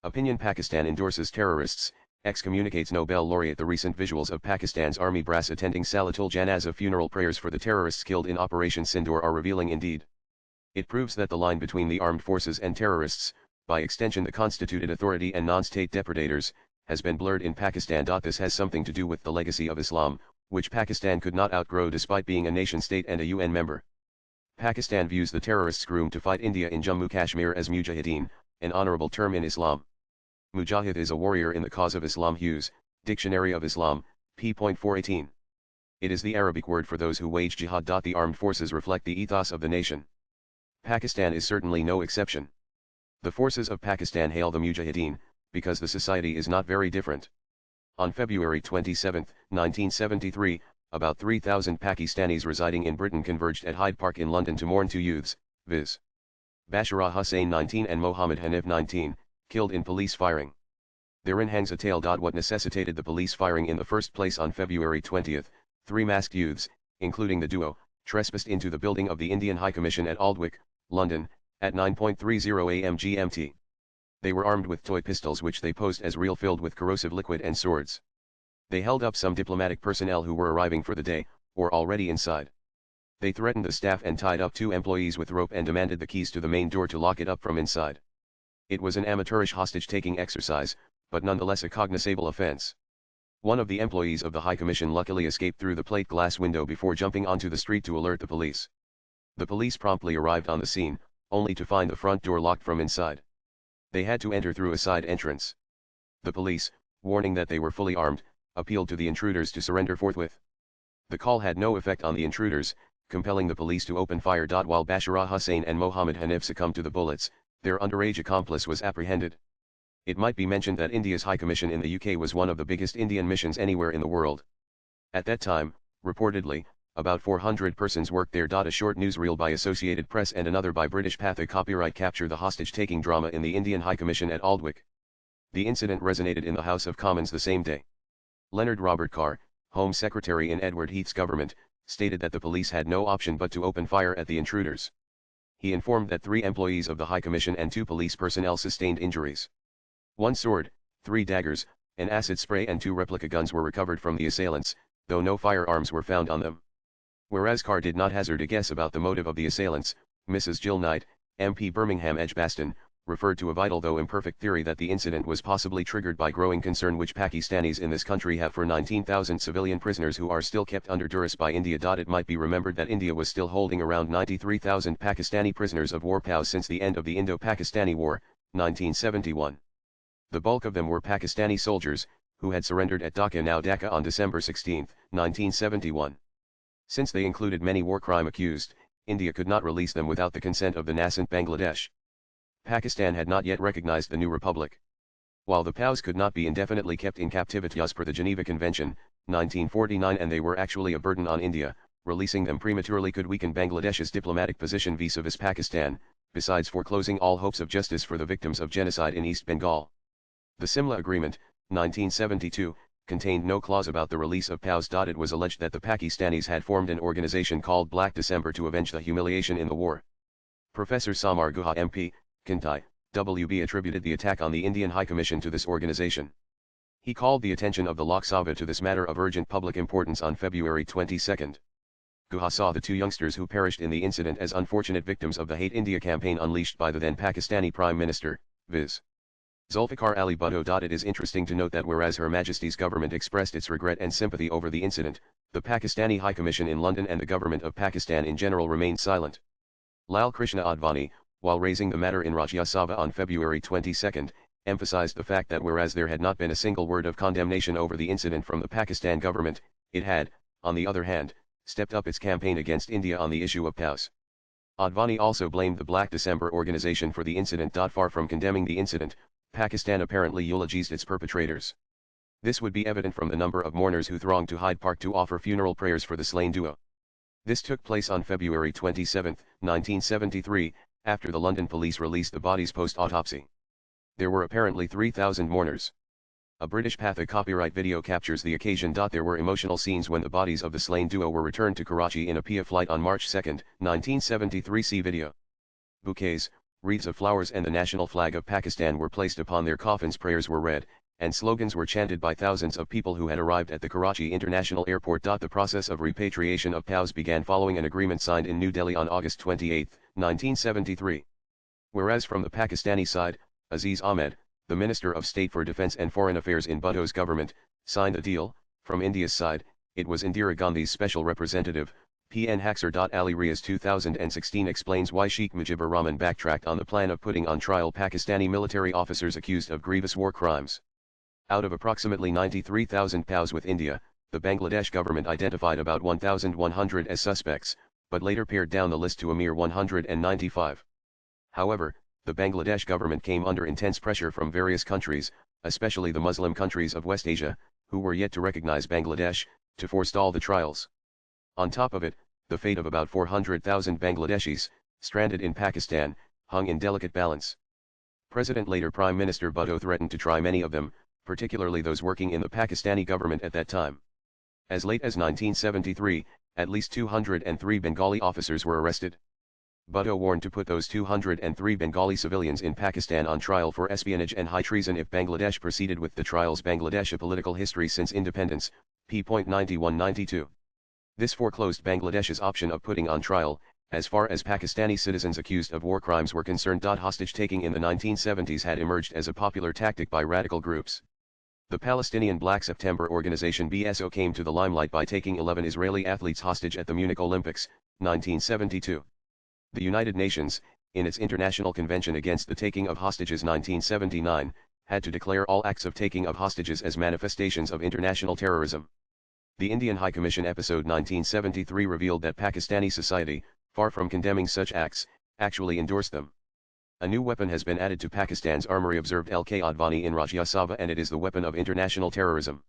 Opinion: Pakistan endorses terrorists, excommunicates Nobel laureate. The recent visuals of Pakistan's army brass attending Salatul Janazah funeral prayers for the terrorists killed in Operation Sindoor are revealing indeed. It proves that the line between the armed forces and terrorists, by extension the constituted authority and non-state depredators, has been blurred in Pakistan. This has something to do with the legacy of Islam, which Pakistan could not outgrow despite being a nation-state and a UN member. Pakistan views the terrorists groomed to fight India in Jammu Kashmir as mujahideen, an honorable term in Islam. Mujahid is a warrior in the cause of Islam. Hughes, Dictionary of Islam, p.418. It is the Arabic word for those who wage jihad. The armed forces reflect the ethos of the nation. Pakistan is certainly no exception. The forces of Pakistan hail the mujahideen, because the society is not very different. On February 27, 1973, about 3,000 Pakistanis residing in Britain converged at Hyde Park in London to mourn two youths, viz. Bashara Hussain 19 and Mohammed Hanif 19, killed in police firing. Therein hangs a tale. What necessitated the police firing in the first place? On February 20, three masked youths, including the duo, trespassed into the building of the Indian High Commission at Aldwych, London, at 9:30 am GMT. They were armed with toy pistols which they posed as real, filled with corrosive liquid, and swords. They held up some diplomatic personnel who were arriving for the day, or already inside. They threatened the staff and tied up two employees with rope and demanded the keys to the main door to lock it up from inside. It was an amateurish hostage-taking exercise, but nonetheless a cognizable offense. One of the employees of the High Commission luckily escaped through the plate glass window before jumping onto the street to alert the police. The police promptly arrived on the scene, only to find the front door locked from inside. They had to enter through a side entrance. The police, warning that they were fully armed, appealed to the intruders to surrender forthwith. The call had no effect on the intruders, compelling the police to open fire. While Bashara Hussain and Mohammed Hanif succumbed to the bullets, their underage accomplice was apprehended. It might be mentioned that India's High Commission in the UK was one of the biggest Indian missions anywhere in the world. At that time, reportedly, about 400 persons worked there. A short newsreel by Associated Press and another by British Patha copyright capture the hostage-taking drama in the Indian High Commission at Aldwych. The incident resonated in the House of Commons the same day. Leonard Robert Carr, Home Secretary in Edward Heath's government, stated that the police had no option but to open fire at the intruders. He informed that 3 employees of the High Commission and 2 police personnel sustained injuries. 1 sword, 3 daggers, an acid spray and 2 replica guns were recovered from the assailants, though no firearms were found on them. Whereas Carr did not hazard a guess about the motive of the assailants, Mrs. Jill Knight, MP Birmingham Edgbaston, referred to a vital though imperfect theory that the incident was possibly triggered by growing concern which Pakistanis in this country have for 19,000 civilian prisoners who are still kept under duress by India. It might be remembered that India was still holding around 93,000 Pakistani prisoners of war POWs since the end of the Indo-Pakistani War, 1971. The bulk of them were Pakistani soldiers, who had surrendered at Dhaka on December 16, 1971. Since they included many war crime accused, India could not release them without the consent of the nascent Bangladesh. Pakistan had not yet recognized the new republic. While the POWs could not be indefinitely kept in captivity as per the Geneva Convention, 1949, and they were actually a burden on India, releasing them prematurely could weaken Bangladesh's diplomatic position vis-a-vis Pakistan, besides foreclosing all hopes of justice for the victims of genocide in East Bengal. The Simla Agreement, 1972, contained no clause about the release of POWs. It was alleged that the Pakistanis had formed an organization called Black December to avenge the humiliation in the war. Professor Samar Guha MP, Kintai, WB attributed the attack on the Indian High Commission to this organization. He called the attention of the Lok Sabha to this matter of urgent public importance on February 22. Guha saw the 2 youngsters who perished in the incident as unfortunate victims of the Hate India campaign unleashed by the then Pakistani Prime Minister, viz. Zulfikar Ali Bhutto. It is interesting to note that whereas Her Majesty's government expressed its regret and sympathy over the incident, the Pakistani High Commission in London and the government of Pakistan in general remained silent. Lal Krishna Advani, while raising the matter in Rajya Sabha on February 22, emphasized the fact that whereas there had not been a single word of condemnation over the incident from the Pakistan government, it had, on the other hand, stepped up its campaign against India on the issue of POWs. Advani also blamed the Black December organization for the incident. Far from condemning the incident, Pakistan apparently eulogized its perpetrators. This would be evident from the number of mourners who thronged to Hyde Park to offer funeral prayers for the slain duo. This took place on February 27, 1973, after the London police released the bodies post-autopsy. There were apparently 3,000 mourners. A British Patha copyright video captures the occasion. There were emotional scenes when the bodies of the slain duo were returned to Karachi in a PIA flight on March 2, 1973. See video. Bouquets, wreaths of flowers and the national flag of Pakistan were placed upon their coffins, prayers were read, and slogans were chanted by thousands of people who had arrived at the Karachi International Airport. The process of repatriation of POWs began following an agreement signed in New Delhi on August 28, 1973. Whereas from the Pakistani side, Aziz Ahmed, the Minister of State for Defence and Foreign Affairs in Bhutto's government, signed a deal. From India's side, it was Indira Gandhi's special representative, P.N. Haxar. Ali Riaz 2016 explains why Sheikh Mujibur Rahman backtracked on the plan of putting on trial Pakistani military officers accused of grievous war crimes. Out of approximately 93,000 POWs with India, the Bangladesh government identified about 1,100 as suspects, but later pared down the list to a mere 195. However, the Bangladesh government came under intense pressure from various countries, especially the Muslim countries of West Asia, who were yet to recognize Bangladesh, to forestall the trials. On top of it, the fate of about 400,000 Bangladeshis, stranded in Pakistan, hung in delicate balance. Later Prime Minister Bhutto threatened to try many of them, particularly those working in the Pakistani government at that time. As late as 1973, at least 203 Bengali officers were arrested. Bhutto warned to put those 203 Bengali civilians in Pakistan on trial for espionage and high treason if Bangladesh proceeded with the trials. Bangladesh: A Political History Since Independence, p.91-92. This foreclosed Bangladesh's option of putting on trial, as far as Pakistani citizens accused of war crimes were concerned. Hostage-taking in the 1970s had emerged as a popular tactic by radical groups. The Palestinian Black September organization BSO came to the limelight by taking 11 Israeli athletes hostage at the Munich Olympics, 1972. The United Nations, in its International Convention Against the Taking of Hostages 1979, had to declare all acts of taking of hostages as manifestations of international terrorism. The Indian High Commission episode 1973 revealed that Pakistani society, far from condemning such acts, actually endorsed them. A new weapon has been added to Pakistan's armory, observed L.K. Advani in Rajya Sabha, and it is the weapon of international terrorism.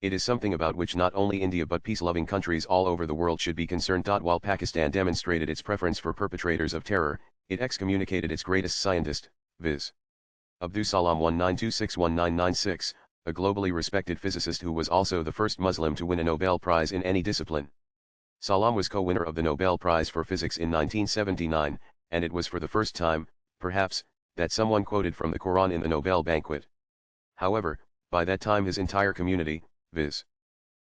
It is something about which not only India but peace-loving countries all over the world should be concerned. While Pakistan demonstrated its preference for perpetrators of terror, it excommunicated its greatest scientist, viz. Abdus Salam 1926-1996, a globally respected physicist who was also the first Muslim to win a Nobel Prize in any discipline. Salam was co-winner of the Nobel Prize for Physics in 1979, and it was for the first time, perhaps, that someone quoted from the Quran in the Nobel banquet. However, by that time his entire community, viz.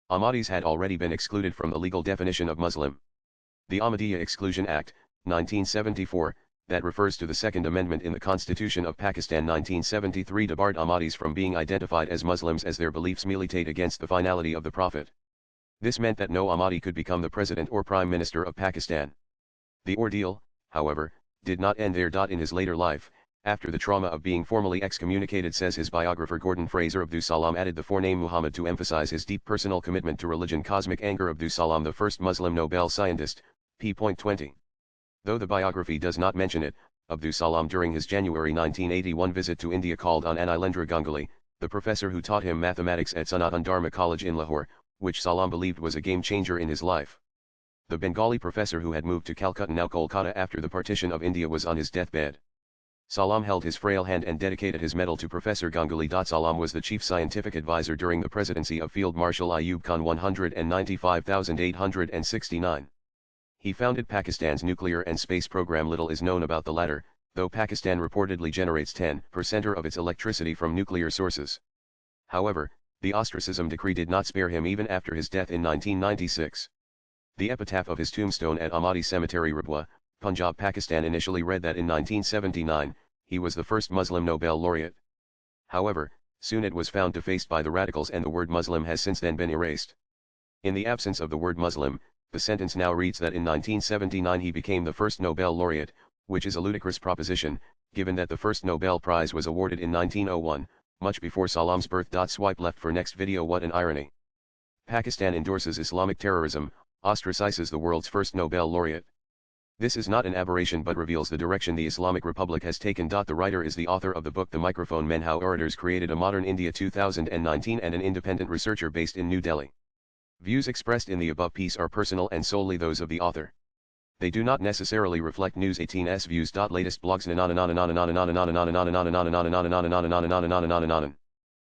Ahmadis, had already been excluded from the legal definition of Muslim. The Ahmadiyya Exclusion Act, 1974, that refers to the Second Amendment in the Constitution of Pakistan 1973, debarred Ahmadis from being identified as Muslims as their beliefs militate against the finality of the Prophet. This meant that no Ahmadi could become the President or Prime Minister of Pakistan. The ordeal, however, did not end there. In his later life, after the trauma of being formally excommunicated, says his biographer Gordon Fraser, Abdus Salam added the forename Muhammad to emphasize his deep personal commitment to religion. Cosmic Anger: Abdus Salam, the first Muslim Nobel scientist, p.20. Though the biography does not mention it, Abdus Salam during his January 1981 visit to India called on Anilendra Ganguly, the professor who taught him mathematics at Sanatan Dharma College in Lahore, which Salam believed was a game-changer in his life. The Bengali professor who had moved to Calcutta, now Kolkata, after the partition of India was on his deathbed. Salam held his frail hand and dedicated his medal to Professor Ganguly. Salam was the chief scientific advisor during the presidency of Field Marshal Ayub Khan 195,869. He founded Pakistan's nuclear and space program. Little is known about the latter, though Pakistan reportedly generates 10% of its electricity from nuclear sources. However, the ostracism decree did not spare him even after his death in 1996. The epitaph of his tombstone at Ahmadi Cemetery, Rabwa, Punjab, Pakistan initially read that in 1979, he was the first Muslim Nobel laureate. However, soon it was found defaced by the radicals and the word Muslim has since then been erased. In the absence of the word Muslim, the sentence now reads that in 1979 he became the first Nobel laureate, which is a ludicrous proposition, given that the first Nobel Prize was awarded in 1901, much before Salam's birth. Swipe left for next video. What an irony. Pakistan endorses Islamic terrorism, ostracizes the world's first Nobel laureate. This is not an aberration but reveals the direction the Islamic Republic has taken. The writer is the author of the book The Microphone Men: How Orators Created a Modern India 2019 and an independent researcher based in New Delhi. Views expressed in the above piece are personal and solely those of the author. They do not necessarily reflect News 18's views. Latest blogs.